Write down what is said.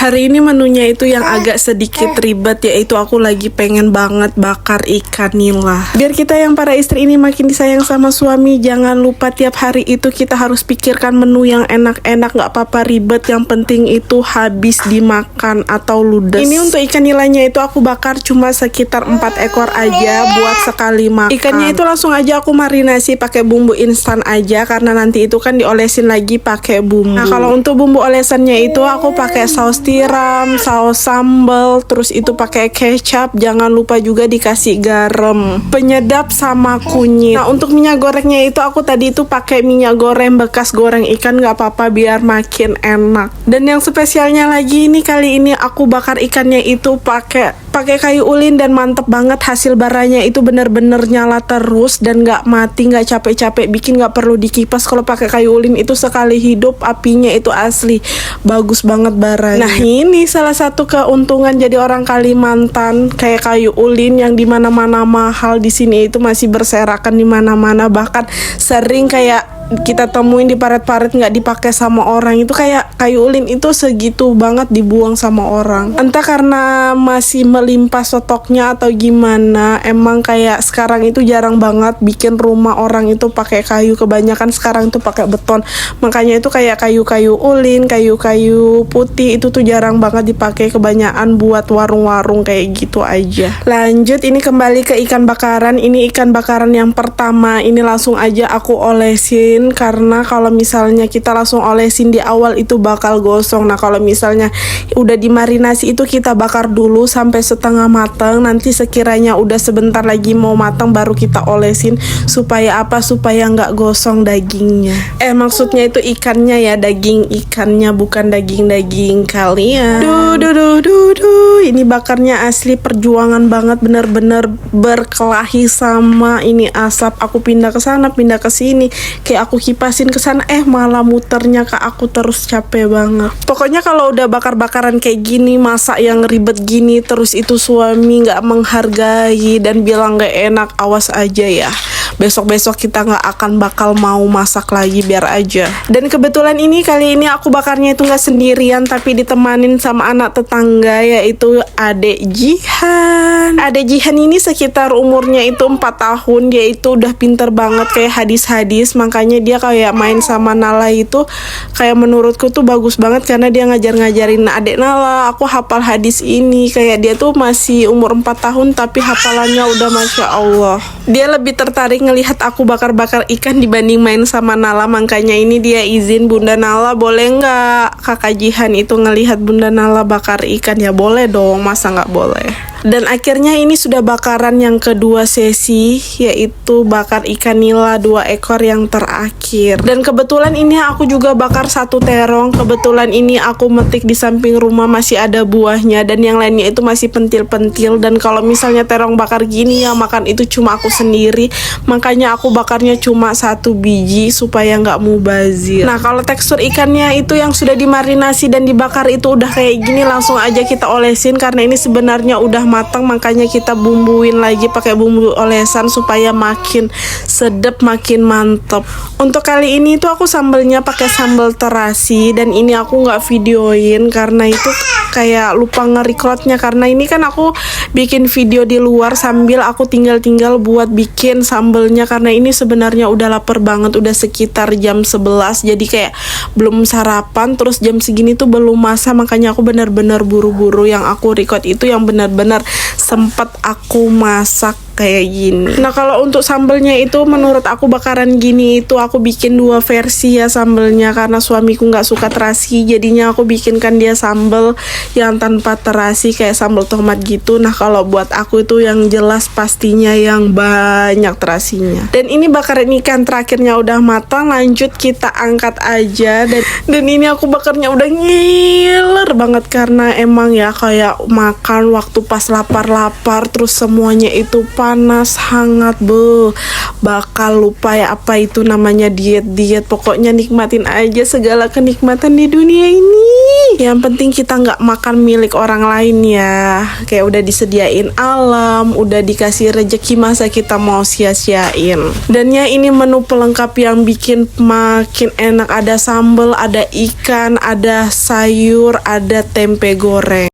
Hari ini menunya itu yang agak sedikit ribet, yaitu aku lagi pengen banget bakar ikan nila. Biar kita yang para istri ini makin disayang sama suami, jangan lupa tiap hari itu kita harus pikirkan menu yang enak-enak, gak apa-apa ribet, yang penting itu habis dimakan atau ludes. Ini untuk ikan nilanya itu aku bakar cuma sekitar 4 ekor aja buat sekali makan. Ikannya itu langsung aja aku marinasi pakai bumbu instan aja, karena nanti itu kan diolesin lagi pakai bumbu. Nah, kalau untuk bumbu olesannya itu aku pakai saus tiram, saus sambal, terus itu pakai kecap, jangan lupa juga dikasih garam, penyedap sama kunyit. Nah, untuk minyak gorengnya itu aku tadi itu pakai minyak goreng bekas goreng ikan, gak apa-apa biar makin enak. Dan yang spesialnya lagi ini, kali ini aku bakar ikannya itu pakai kayu ulin, dan mantep banget hasil baranya itu, bener-bener nyala terus dan gak mati, gak capek-capek bikin, gak perlu dikipas. Kalau pakai kayu ulin itu sekali hidup apinya itu asli bagus banget baranya. Nah, ini salah satu keuntungan jadi orang Kalimantan, kayak kayu ulin yang dimana-mana mahal, di sini itu masih berserakan di mana-mana, bahkan sering kayak kita temuin di paret-paret nggak dipakai sama orang. Itu kayak kayu ulin itu segitu banget dibuang sama orang, entah karena masih melimpah stoknya atau gimana. Emang kayak sekarang itu jarang banget bikin rumah orang itu pakai kayu, kebanyakan sekarang itu pakai beton. Makanya itu kayak kayu-kayu ulin, kayu-kayu putih itu tuh jarang banget dipakai, kebanyakan buat warung-warung kayak gitu aja. Lanjut, ini kembali ke ikan bakaran. Ini ikan bakaran yang pertama, ini langsung aja aku olesin, karena kalau misalnya kita langsung olesin di awal itu bakal gosong. Nah, kalau misalnya udah dimarinasi itu kita bakar dulu sampai setengah matang, nanti sekiranya udah sebentar lagi mau matang baru kita olesin. Supaya apa? Supaya nggak gosong dagingnya. Maksudnya itu ikannya ya, daging ikannya, bukan daging-daging kalian. Ini bakarnya asli perjuangan banget, bener-bener berkelahi sama ini asap. Aku pindah ke sana, pindah ke sini, kayak aku kipasin ke sana, malah muternya ke aku terus, capek banget. Pokoknya kalau udah bakar-bakaran kayak gini, masak yang ribet gini, terus itu suami nggak menghargai dan bilang nggak enak, awas aja ya, besok-besok kita nggak akan bakal mau masak lagi, biar aja. Dan kebetulan ini kali ini aku bakarnya itu nggak sendirian, tapi ditemanin sama anak tetangga, yaitu Adek Jihan. Adek Jihan ini sekitar umurnya itu 4 tahun, dia itu udah pinter banget kayak hadis-hadis, makanya dia kayak main sama Nala itu kayak menurutku tuh bagus banget, karena dia ngajarin adek Nala, aku hafal hadis ini. Kayak dia tuh masih umur 4 tahun tapi hafalannya udah Masya Allah. Dia lebih tertarik ngelihat aku bakar-bakar ikan dibanding main sama Nala, makanya ini dia izin, Bunda Nala boleh nggak kakak Jihan itu ngelihat Bunda Nala bakar ikan? Ya boleh dong, masa nggak boleh. Dan akhirnya ini sudah bakaran yang kedua sesi, yaitu bakar ikan nila 2 ekor yang terakhir. Dan kebetulan ini aku juga bakar 1 terong. Kebetulan ini aku metik di samping rumah masih ada buahnya, dan yang lainnya itu masih pentil-pentil. Dan kalau misalnya terong bakar gini yang makan itu cuma aku sendiri, makanya aku bakarnya cuma 1 biji supaya nggak mubazir. Nah, kalau tekstur ikannya itu yang sudah dimarinasi dan dibakar itu udah kayak gini, langsung aja kita olesin, karena ini sebenarnya udah matang, makanya kita bumbuin lagi pakai bumbu olesan supaya makin sedap, makin mantep. Untuk kali ini tuh aku sambelnya pakai sambal terasi, dan ini aku nggak videoin karena itu kayak lupa nge-recordnya, karena ini kan aku bikin video di luar sambil aku tinggal buat bikin sambelnya, karena ini sebenarnya udah lapar banget, udah sekitar jam 11, jadi kayak belum sarapan, terus jam segini tuh belum masak, makanya aku bener-bener buru-buru. Yang aku record itu yang bener-bener sempat aku masak kayak gini. Nah, kalau untuk sambelnya itu menurut aku bakaran gini itu aku bikin 2 versi ya sambelnya, karena suamiku nggak suka terasi, jadinya aku bikinkan dia sambel yang tanpa terasi kayak sambel tomat gitu. Nah, kalau buat aku itu yang jelas pastinya yang banyak terasinya. Dan ini bakaran ikan terakhirnya udah matang, lanjut kita angkat aja. Dan ini aku bakarnya udah ngiler banget, karena emang ya kayak makan waktu pas lapar lapar, terus semuanya itu panas, hangat, bakal lupa ya apa itu namanya diet. Pokoknya nikmatin aja segala kenikmatan di dunia ini. Yang penting kita nggak makan milik orang lain ya. Kayak udah disediain alam, udah dikasih rezeki, masa kita mau sia-siain. Dan ya ini menu pelengkap yang bikin makin enak. Ada sambal, ada ikan, ada sayur, ada tempe goreng.